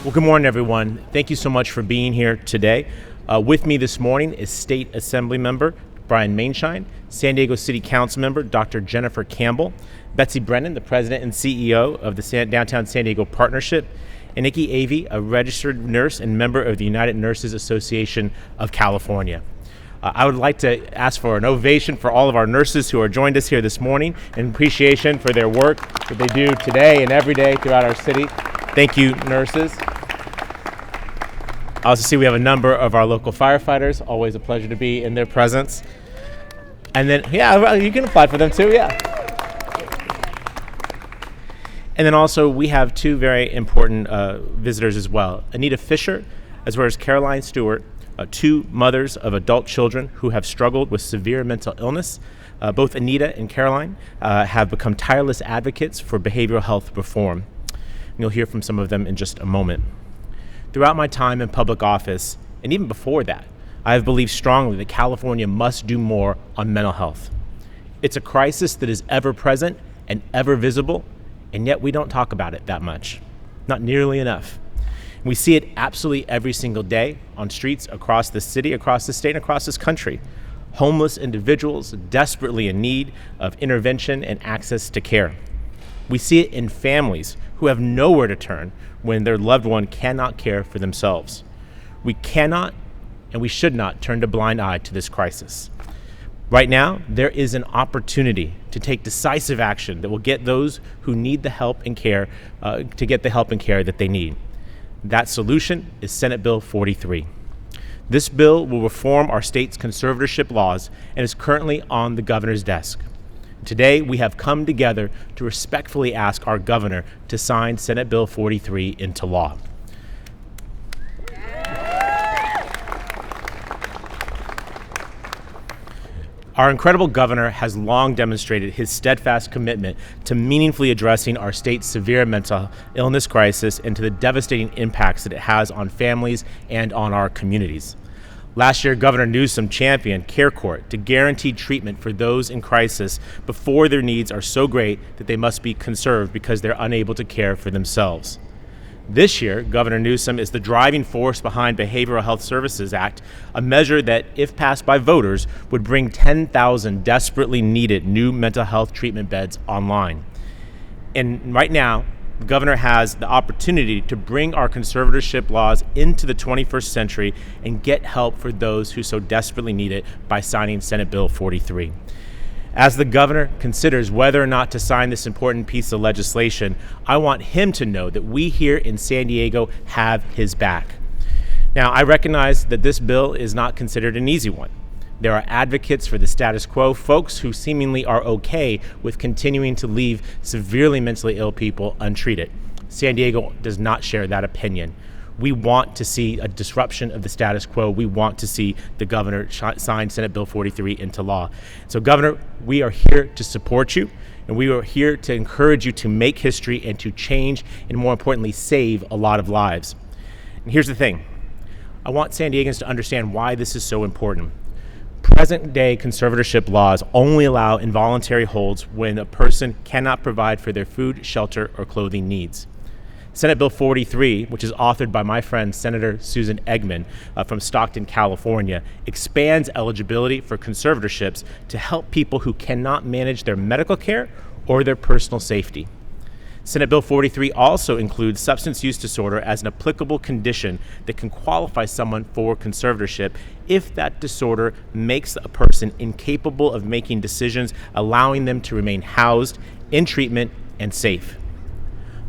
Well, good morning, everyone. Thank you so much for being here today. With me this morning is State Assembly Member Brian Mainshine, San Diego City Council Member Dr. Jennifer Campbell, Betsy Brennan, the President and CEO of the Downtown San Diego Partnership, and Nikki Avey, a registered nurse and member of the United Nurses Association of California. I would like to ask for an ovation for all of our nurses who are joined us here this morning in appreciation for their work that they do today and every day throughout our city. Thank you, nurses. I also see we have a number of our local firefighters. Always a pleasure to be in their presence. And then, you can apply for them too, yeah. And then also we have two very important visitors as well. Anita Fisher, as well as Caroline Stewart, two mothers of adult children who have struggled with severe mental illness. Both Anita and Caroline have become tireless advocates for behavioral health reform. And you'll hear from some of them in just a moment. Throughout my time in public office, and even before that, I have believed strongly that California must do more on mental health. It's a crisis that is ever present and ever visible, and yet we don't talk about it that much, not nearly enough. We see it absolutely every single day on streets across the city, across the state, and across this country. Homeless individuals desperately in need of intervention and access to care. We see it in families who have nowhere to turn when their loved one cannot care for themselves. We cannot and we should not turn a blind eye to this crisis. Right now, there is an opportunity to take decisive action that will get those who need the help and care to get the help and care that they need. That solution is Senate Bill 43. This bill will reform our state's conservatorship laws and is currently on the governor's desk. Today, we have come together to respectfully ask our governor to sign Senate Bill 43 into law. Our incredible governor has long demonstrated his steadfast commitment to meaningfully addressing our state's severe mental illness crisis and to the devastating impacts that it has on families and on our communities. Last year, Governor Newsom championed Care Court to guarantee treatment for those in crisis before their needs are so great that they must be conserved because they're unable to care for themselves. This year, Governor Newsom is the driving force behind Behavioral Health Services Act, a measure that, if passed by voters, would bring 10,000 desperately needed new mental health treatment beds online. And right now, the governor has the opportunity to bring our conservatorship laws into the 21st century and get help for those who so desperately need it by signing Senate Bill 43. As the governor considers whether or not to sign this important piece of legislation, I want him to know that we here in San Diego have his back. Now, I recognize that this bill is not considered an easy one. There are advocates for the status quo, folks who seemingly are okay with continuing to leave severely mentally ill people untreated. San Diego does not share that opinion. We want to see a disruption of the status quo. We want to see the governor sign Senate Bill 43 into law. So, Governor, we are here to support you, and we are here to encourage you to make history and to change, and more importantly, save a lot of lives. And here's the thing. I want San Diegans to understand why this is so important. Present-day conservatorship laws only allow involuntary holds when a person cannot provide for their food, shelter, or clothing needs. Senate Bill 43, which is authored by my friend Senator Susan Eggman from Stockton, California, expands eligibility for conservatorships to help people who cannot manage their medical care or their personal safety. Senate Bill 43 also includes substance use disorder as an applicable condition that can qualify someone for conservatorship if that disorder makes a person incapable of making decisions, allowing them to remain housed, in treatment, and safe.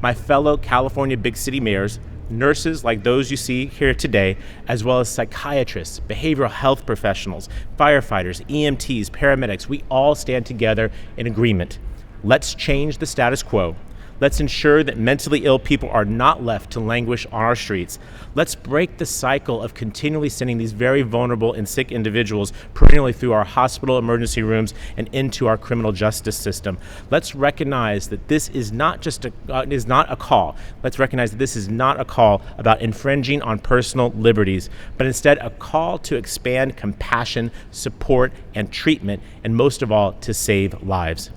My fellow California big city mayors, nurses like those you see here today, as well as psychiatrists, behavioral health professionals, firefighters, EMTs, paramedics, we all stand together in agreement. Let's change the status quo. Let's ensure that mentally ill people are not left to languish on our streets. Let's break the cycle of continually sending these very vulnerable and sick individuals perennially through our hospital emergency rooms and into our criminal justice system. Let's recognize that this is not a call. Let's recognize that this is not a call about infringing on personal liberties, but instead a call to expand compassion, support, and treatment, and most of all, to save lives.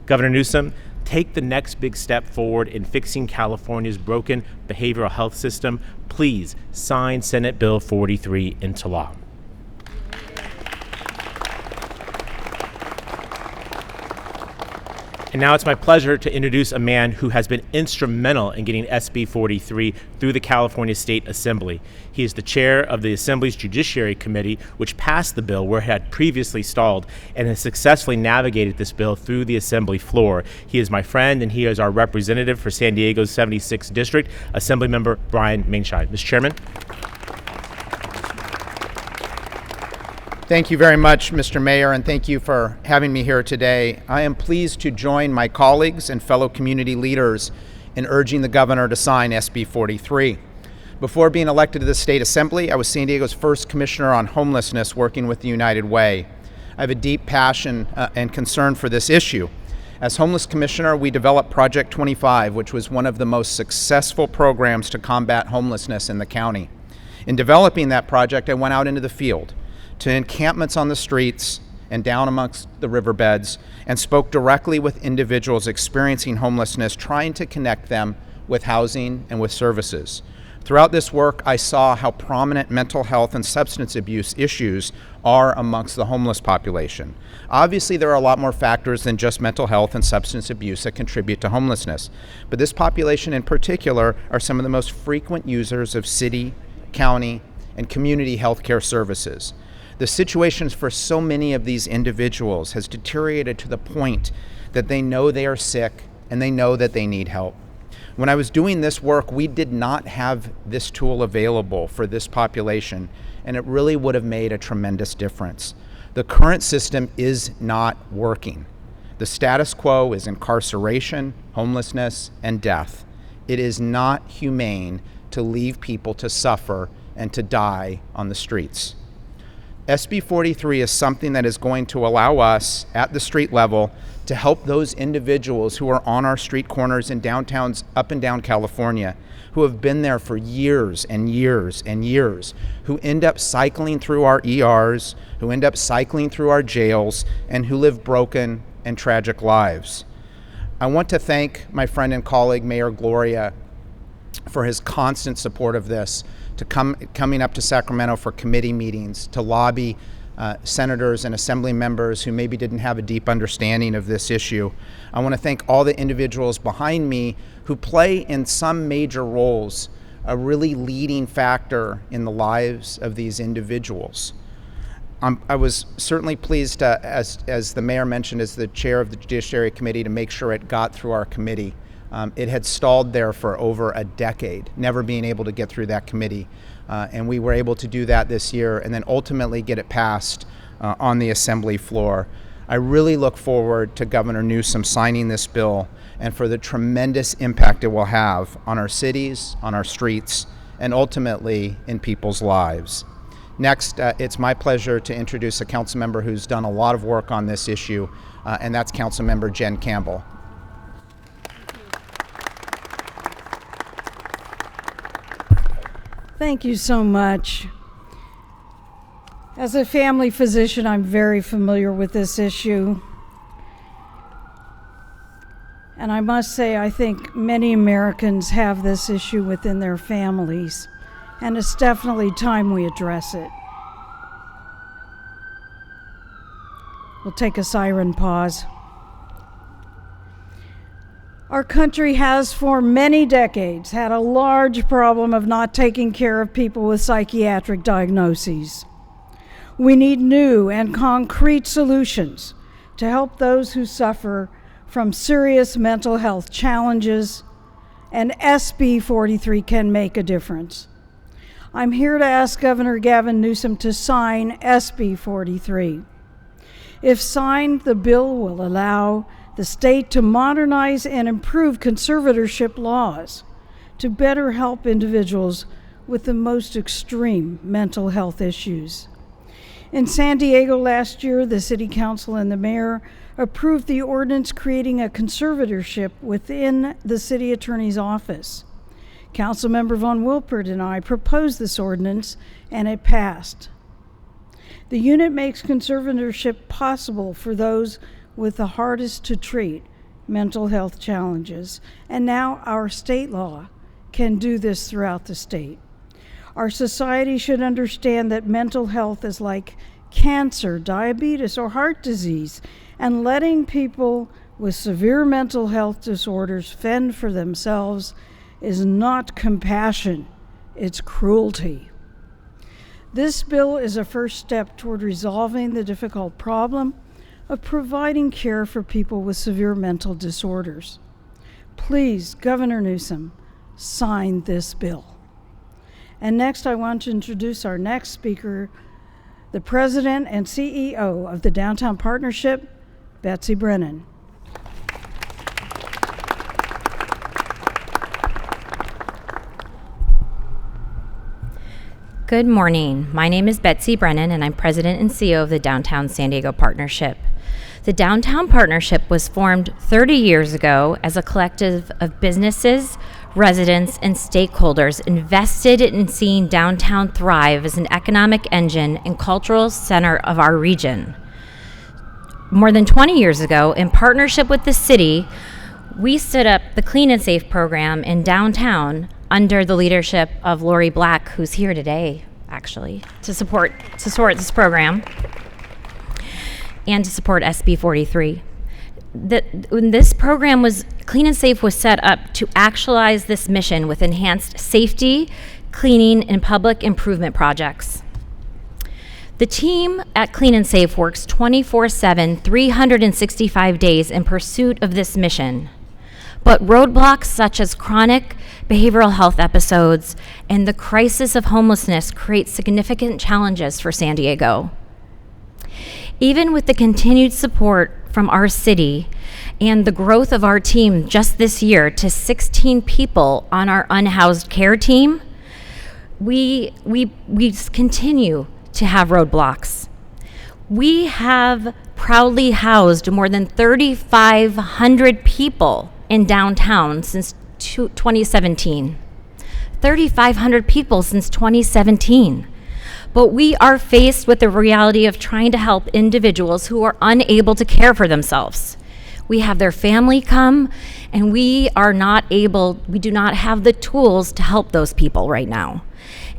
Governor Newsom, take the next big step forward in fixing California's broken behavioral health system, please sign Senate Bill 43 into law. And now it's my pleasure to introduce a man who has been instrumental in getting SB 43 through the California State Assembly. He is the chair of the Assembly's Judiciary Committee, which passed the bill where it had previously stalled, and has successfully navigated this bill through the Assembly floor. He is my friend, and he is our representative for San Diego's 76th District, Assemblymember Brian Mainshine. Mr. Chairman. Thank you very much, Mr. Mayor, and thank you for having me here today. I am pleased to join my colleagues and fellow community leaders in urging the governor to sign SB 43. Before being elected to the State Assembly, I was San Diego's first commissioner on homelessness working with the United Way. I have a deep passion and concern for this issue. As homeless commissioner, we developed Project 25, which was one of the most successful programs to combat homelessness in the county. In developing that project, I went out into the field to encampments on the streets and down amongst the riverbeds and spoke directly with individuals experiencing homelessness, trying to connect them with housing and with services. Throughout this work, I saw how prominent mental health and substance abuse issues are amongst the homeless population. Obviously, there are a lot more factors than just mental health and substance abuse that contribute to homelessness, but this population in particular are some of the most frequent users of city, county, and community health care services. The situations for so many of these individuals has deteriorated to the point that they know they are sick and they know that they need help. When I was doing this work, we did not have this tool available for this population, and it really would have made a tremendous difference. The current system is not working. The status quo is incarceration, homelessness, and death. It is not humane to leave people to suffer and to die on the streets. SB 43 is something that is going to allow us at the street level to help those individuals who are on our street corners in downtowns up and down California, who have been there for years and years and years, who end up cycling through our ERs, who end up cycling through our jails, and who live broken and tragic lives. I want to thank my friend and colleague, Mayor Gloria, for his constant support of this, to coming up to Sacramento for committee meetings, to lobby senators and assembly members who maybe didn't have a deep understanding of this issue. I want to thank all the individuals behind me who play in some major roles, a really leading factor in the lives of these individuals. I was certainly pleased, as the mayor mentioned, as the chair of the Judiciary Committee, to make sure it got through our committee. It had stalled there for over a decade, never being able to get through that committee. And we were able to do that this year and then ultimately get it passed on the assembly floor. I really look forward to Governor Newsom signing this bill and for the tremendous impact it will have on our cities, on our streets, and ultimately in people's lives. Next, it's my pleasure to introduce a council member who's done a lot of work on this issue, and that's Council Member Jen Campbell. Thank you so much. As a family physician, I'm very familiar with this issue. And I must say, I think many Americans have this issue within their families, and it's definitely time we address it. We'll take a siren pause. Our country has for many decades had a large problem of not taking care of people with psychiatric diagnoses. We need new and concrete solutions to help those who suffer from serious mental health challenges, and SB 43 can make a difference. I'm here to ask Governor Gavin Newsom to sign SB 43. If signed, the bill will allow the state to modernize and improve conservatorship laws to better help individuals with the most extreme mental health issues. In San Diego last year, the City Council and the Mayor approved the ordinance creating a conservatorship within the City Attorney's Office. Councilmember Von Wilpert and I proposed this ordinance, and it passed. The unit makes conservatorship possible for those with the hardest to treat mental health challenges, and now our state law can do this throughout the state. Our society should understand that mental health is like cancer, diabetes, or heart disease, and letting people with severe mental health disorders fend for themselves is not compassion, it's cruelty. This bill is a first step toward resolving the difficult problem of providing care for people with severe mental disorders. Please, Governor Newsom, sign this bill. And next, I want to introduce our next speaker, the President and CEO of the Downtown Partnership, Betsy Brennan. Good morning. My name is Betsy Brennan, and I'm President and CEO of the Downtown San Diego Partnership. The Downtown Partnership was formed 30 years ago as a collective of businesses, residents, and stakeholders invested in seeing downtown thrive as an economic engine and cultural center of our region. More than 20 years ago, in partnership with the city, we stood up the Clean and Safe program in downtown under the leadership of Lori Black, who's here today, actually, to support this program and to support SB 43. When this program was, Clean and Safe was set up to actualize this mission with enhanced safety, cleaning, and public improvement projects. The team at Clean and Safe works 24/7, 365 days in pursuit of this mission. But roadblocks such as chronic behavioral health episodes and the crisis of homelessness create significant challenges for San Diego. Even with the continued support from our city and the growth of our team just this year to 16 people on our unhoused care team, we continue to have roadblocks. We have proudly housed more than 3,500 people in downtown since 2017. 3,500 people since 2017. But we are faced with the reality of trying to help individuals who are unable to care for themselves. We have their family come, and we do not have the tools to help those people right now.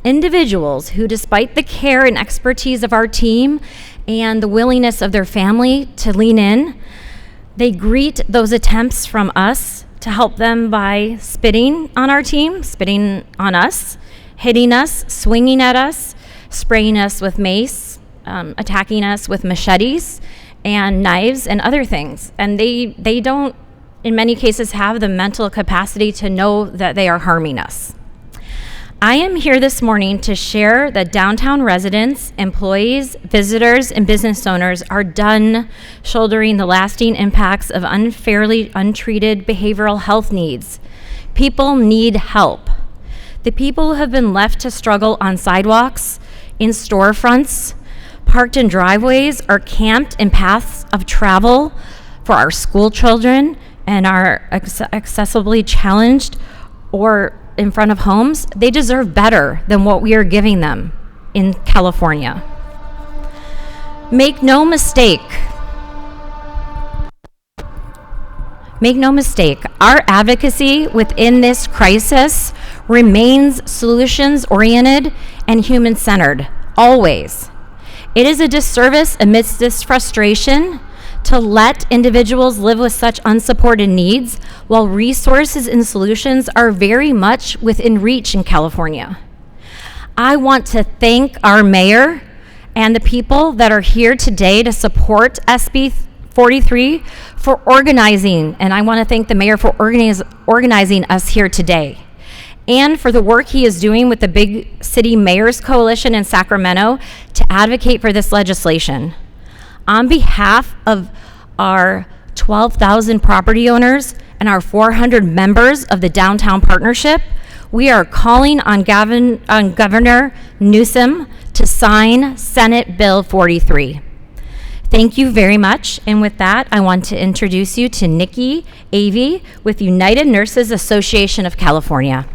Individuals who, despite the care and expertise of our team and the willingness of their family to lean in, they greet those attempts from us to help them by spitting on our team, spitting on us, hitting us, swinging at us, spraying us with mace, attacking us with machetes and knives and other things. And they don't, in many cases, have the mental capacity to know that they are harming us. I am here this morning to share that downtown residents, employees, visitors, and business owners are done shouldering the lasting impacts of unfairly untreated behavioral health needs. People need help. The people who have been left to struggle on sidewalks, in storefronts, parked in driveways, or camped in paths of travel for our school children and are accessibly challenged or in front of homes, they deserve better than what we are giving them in California. Make no mistake, our advocacy within this crisis remains solutions-oriented and human-centered, always. It is a disservice amidst this frustration to let individuals live with such unsupported needs while resources and solutions are very much within reach in California. I want to thank our mayor and the people that are here today to support SB 43 for organizing, and I want to thank the mayor for organizing us here today, and for the work he is doing with the Big City Mayors Coalition in Sacramento to advocate for this legislation. On behalf of our 12,000 property owners and our 400 members of the Downtown Partnership, we are calling on Governor Newsom to sign Senate Bill 43. Thank you very much. And with that, I want to introduce you to Nikki Avey with United Nurses Association of California.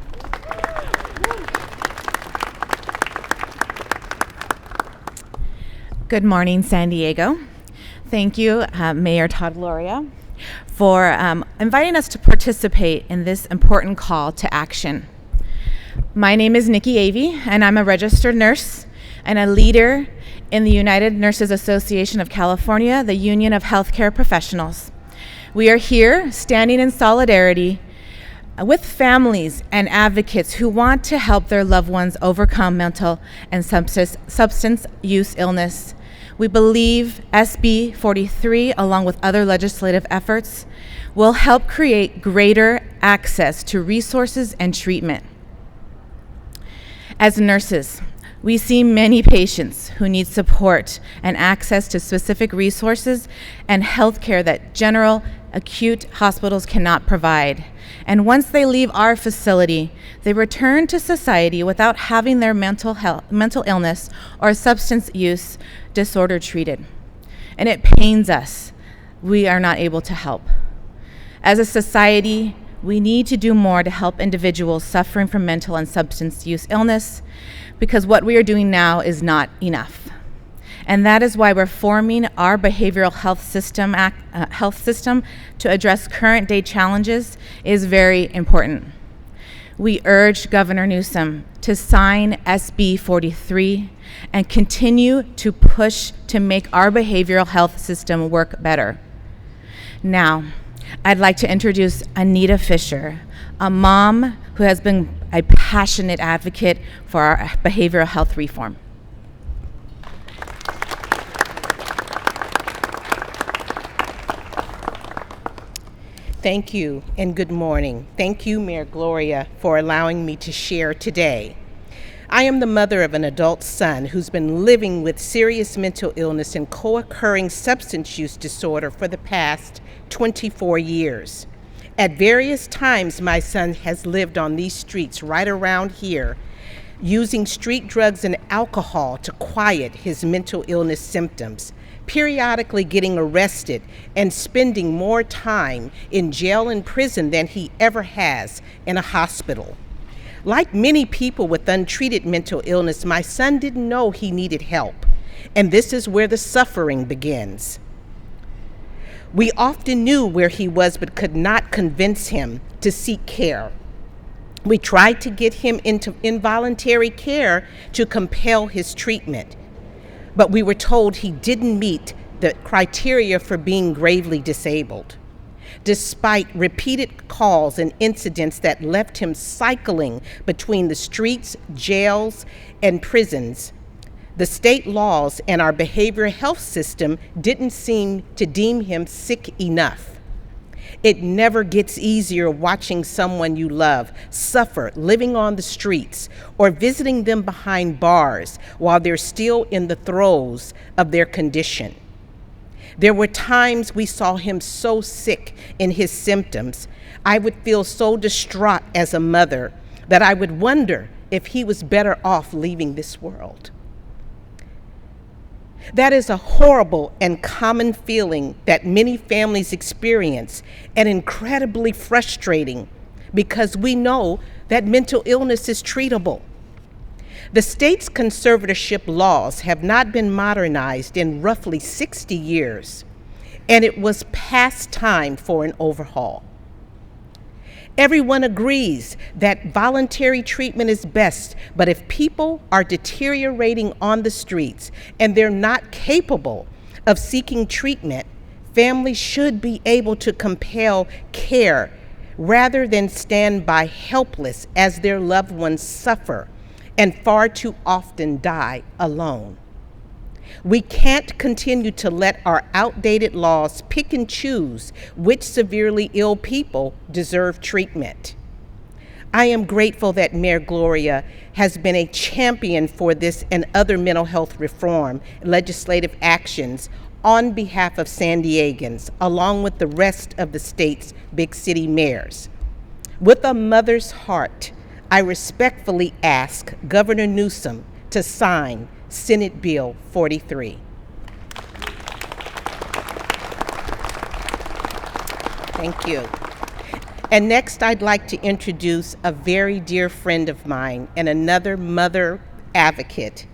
Good morning, San Diego. Thank you, Mayor Todd Gloria. for inviting us to participate in this important call to action. My name is Nikki Avey, and I'm a registered nurse and a leader in the United Nurses Association of California, the Union of Healthcare Professionals. We are here standing in solidarity with families and advocates who want to help their loved ones overcome mental and substance use illness. We believe SB 43, along with other legislative efforts, will help create greater access to resources and treatment. As nurses, we see many patients who need support and access to specific resources and health care that general acute hospitals cannot provide. And once they leave our facility, they return to society without having their mental illness or substance use disorder treated. And it pains us we are not able to help. As a society, we need to do more to help individuals suffering from mental and substance use illness, because what we are doing now is not enough. And that is why reforming our behavioral health system to address current day challenges is very important. We urge Governor Newsom to sign SB 43 and continue to push to make our behavioral health system work better. Now, I'd like to introduce Anita Fisher, a mom who has been a passionate advocate for our behavioral health reform. Thank you and good morning. Thank you, Mayor Gloria, for allowing me to share today. I am the mother of an adult son who's been living with serious mental illness and co-occurring substance use disorder for the past 24 years. At various times, my son has lived on these streets right around here, using street drugs and alcohol to quiet his mental illness symptoms, periodically getting arrested and spending more time in jail and prison than he ever has in a hospital. Like many people with untreated mental illness, my son didn't know he needed help, and this is where the suffering begins. We often knew where he was but could not convince him to seek care. We tried to get him into involuntary care to compel his treatment, but we were told he didn't meet the criteria for being gravely disabled. Despite repeated calls and incidents that left him cycling between the streets, jails, and prisons, the state laws and our behavioral health system didn't seem to deem him sick enough. It never gets easier watching someone you love suffer living on the streets or visiting them behind bars while they're still in the throes of their condition. There were times we saw him so sick in his symptoms, I would feel so distraught as a mother that I would wonder if he was better off leaving this world. That is a horrible and common feeling that many families experience, and incredibly frustrating because we know that mental illness is treatable. The state's conservatorship laws have not been modernized in roughly 60 years, and it was past time for an overhaul. Everyone agrees that voluntary treatment is best, but if people are deteriorating on the streets and they're not capable of seeking treatment, families should be able to compel care rather than stand by helpless as their loved ones suffer and far too often die alone. We can't continue to let our outdated laws pick and choose which severely ill people deserve treatment. I am grateful that Mayor Gloria has been a champion for this and other mental health reform legislative actions on behalf of San Diegans, along with the rest of the state's big city mayors. With a mother's heart, I respectfully ask Governor Newsom to sign Senate Bill 43. Thank you. And next, I'd like to introduce a very dear friend of mine and another mother advocate,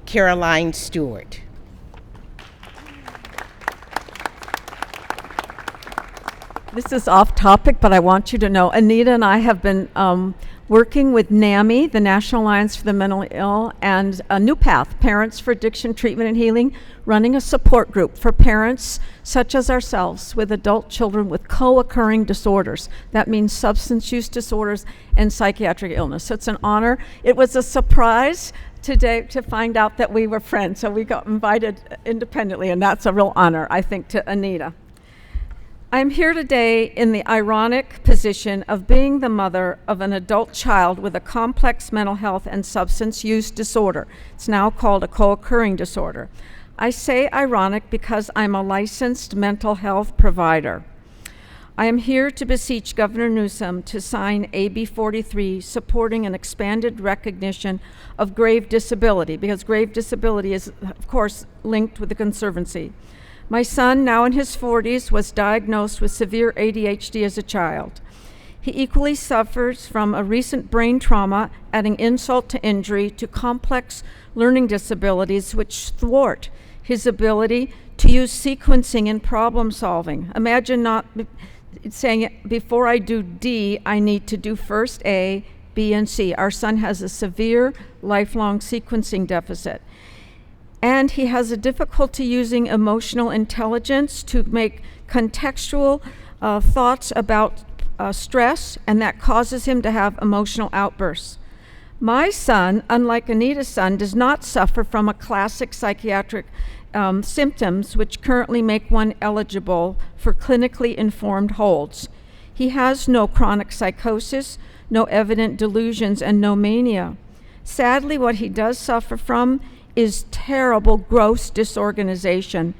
Caroline Stewart. This is off topic, but I want you to know, Anita and I have been working with NAMI, the National Alliance for the Mentally Ill, and a New Path, Parents for Addiction Treatment and Healing, running a support group for parents such as ourselves with adult children with co-occurring disorders. That means substance use disorders and psychiatric illness. So it's an honor. It was a surprise today to find out that we were friends, so we got invited independently, and that's a real honor, I think, to Anita. I'm here today in the ironic position of being the mother of an adult child with a complex mental health and substance use disorder. It's now called a co-occurring disorder. I say ironic because I'm a licensed mental health provider. I am here to beseech Governor Newsom to sign AB 43 supporting an expanded recognition of grave disability, because grave disability is, of course, linked with the Conservancy. My son, now in his 40s, was diagnosed with severe ADHD as a child. He equally suffers from a recent brain trauma, adding insult to injury, to complex learning disabilities which thwart his ability to use sequencing in problem solving. Imagine not saying, before I do D, I need to do first A, B, and C. Our son has a severe lifelong sequencing deficit. And he has a difficulty using emotional intelligence to make contextual thoughts about stress, and that causes him to have emotional outbursts. My son, unlike Anita's son, does not suffer from a classic psychiatric symptoms which currently make one eligible for clinically informed holds. He has no chronic psychosis, no evident delusions, and no mania. Sadly, what he does suffer from is terrible gross disorganization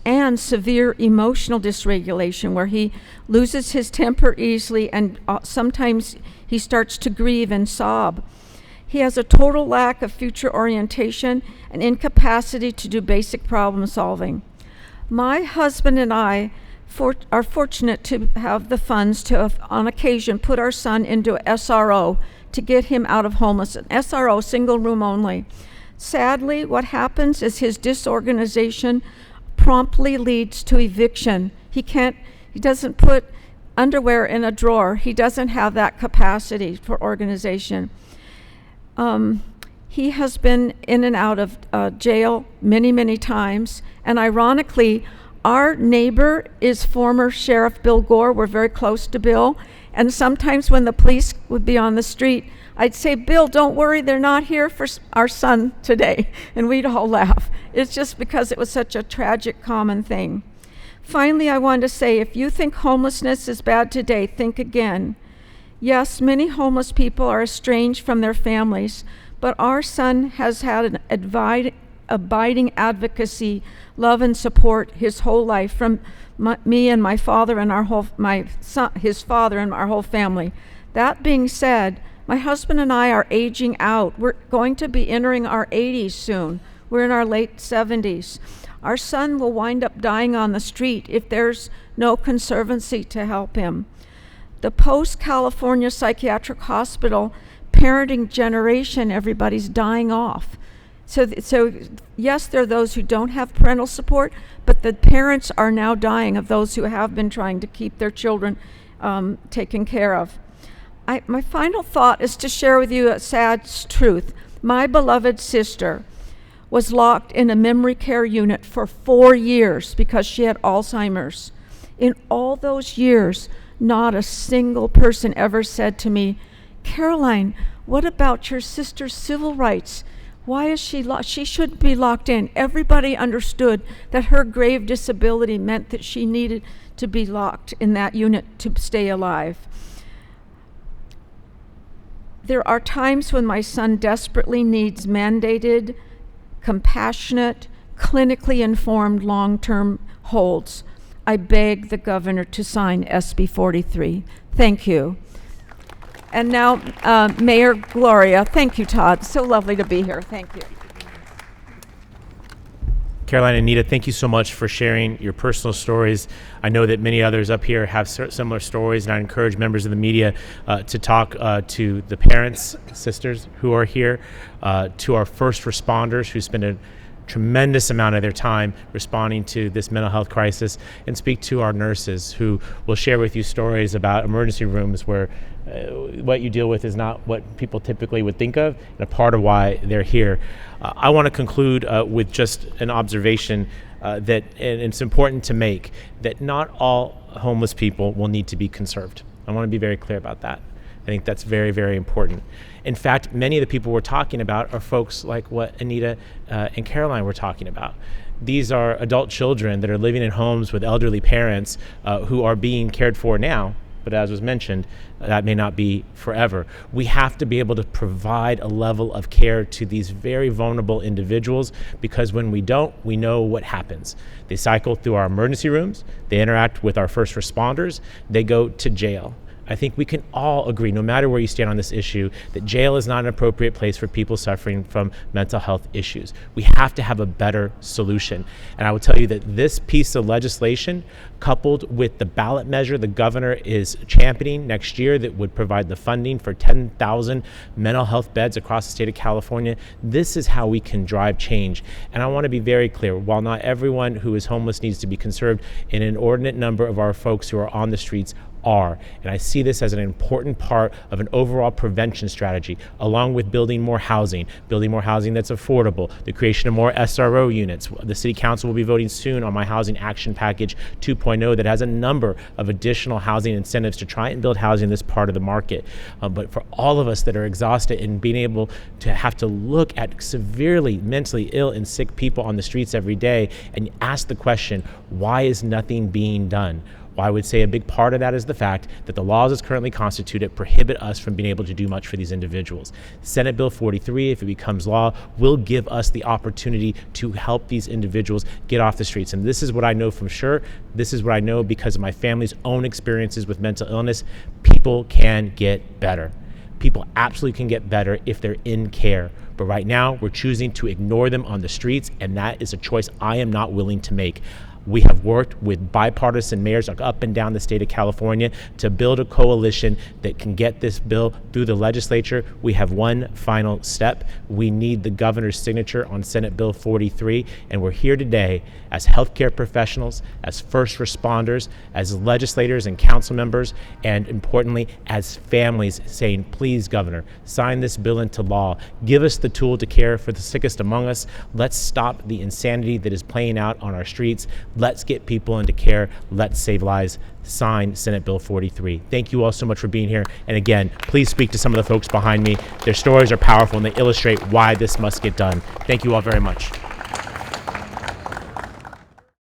and severe emotional dysregulation, where he loses his temper easily, and sometimes he starts to grieve and sob. He has a total lack of future orientation and incapacity to do basic problem solving. My husband and I are fortunate to have the funds to, on occasion, put our son into a SRO to get him out of homelessness. An SRO, single room only. Sadly, what happens is his disorganization promptly leads to eviction. He doesn't put underwear in a drawer. He doesn't have that capacity for organization. He has been in and out of jail many, many times. And ironically, our neighbor is former Sheriff Bill Gore. We're very close to Bill. And sometimes when the police would be on the street, I'd say, Bill, don't worry, they're not here for our son today. And we'd all laugh. It's just because it was such a tragic, common thing. Finally, I wanted to say, if you think homelessness is bad today, think again. Yes, many homeless people are estranged from their families, but our son has had an abiding advocacy, love, and support his whole life from me and my father and his father and our whole family. That being said, my husband and I are aging out. We're going to be entering our 80s soon. We're in our late 70s. Our son will wind up dying on the street if there's no conservancy to help him. The post-California Psychiatric Hospital parenting generation, everybody's dying off. So yes, there are those who don't have parental support, but the parents are now dying of those who have been trying to keep their children taken care of. My final thought is to share with you a sad truth. My beloved sister was locked in a memory care unit for 4 years because she had Alzheimer's. In all those years, not a single person ever said to me, Caroline, what about your sister's civil rights? Why is she locked? She shouldn't be locked in. Everybody understood that her grave disability meant that she needed to be locked in that unit to stay alive. There are times when my son desperately needs mandated, compassionate, clinically informed long-term holds. I beg the governor to sign SB 43. Thank you. And now, Mayor Gloria. Thank you, Todd. So lovely to be here. Thank you. Caroline and Anita, thank you so much for sharing your personal stories. I know that many others up here have similar stories, and I encourage members of the media to talk to the parents, sisters who are here, to our first responders who spend tremendous amount of their time responding to this mental health crisis, and speak to our nurses who will share with you stories about emergency rooms where what you deal with is not what people typically would think of, and a part of why they're here. I want to conclude with just an observation that, and it's important to make, that not all homeless people will need to be conserved. I want to be very clear about that. I think that's very, very important. In fact, many of the people we're talking about are folks like what Anita and Caroline were talking about. These are adult children that are living in homes with elderly parents who are being cared for now, but as was mentioned, that may not be forever. We have to be able to provide a level of care to these very vulnerable individuals, because when we don't, we know what happens. They cycle through our emergency rooms, they interact with our first responders, they go to jail. I think we can all agree, no matter where you stand on this issue, that jail is not an appropriate place for people suffering from mental health issues. We have to have a better solution. And I will tell you that this piece of legislation, coupled with the ballot measure the governor is championing next year that would provide the funding for 10,000 mental health beds across the state of California, this is how we can drive change. And I want to be very clear, while not everyone who is homeless needs to be conserved, an inordinate number of our folks who are on the streets are. And I see this as an important part of an overall prevention strategy, along with building more housing that's affordable, the creation of more SRO units. The City Council will be voting soon on my Housing Action Package 2.0 that has a number of additional housing incentives to try and build housing in this part of the market. But for all of us that are exhausted and being able to have to look at severely mentally ill and sick people on the streets every day and ask the question, why is nothing being done? Well, I would say a big part of that is the fact that the laws as currently constituted prohibit us from being able to do much for these individuals. Senate Bill 43, if it becomes law, will give us the opportunity to help these individuals get off the streets. And this is what I know from sure. This is what I know because of my family's own experiences with mental illness. People can get better. People absolutely can get better if they're in care. But right now, we're choosing to ignore them on the streets, and that is a choice I am not willing to make. We have worked with bipartisan mayors up and down the state of California to build a coalition that can get this bill through the legislature. We have one final step. We need the governor's signature on Senate Bill 43, and we're here today as healthcare professionals, as first responders, as legislators and council members, and importantly, as families saying, please, Governor, sign this bill into law. Give us the tool to care for the sickest among us. Let's stop the insanity that is playing out on our streets. Let's get people into care. Let's save lives. Sign Senate Bill 43. Thank you all so much for being here. And again, please speak to some of the folks behind me. Their stories are powerful and they illustrate why this must get done. Thank you all very much.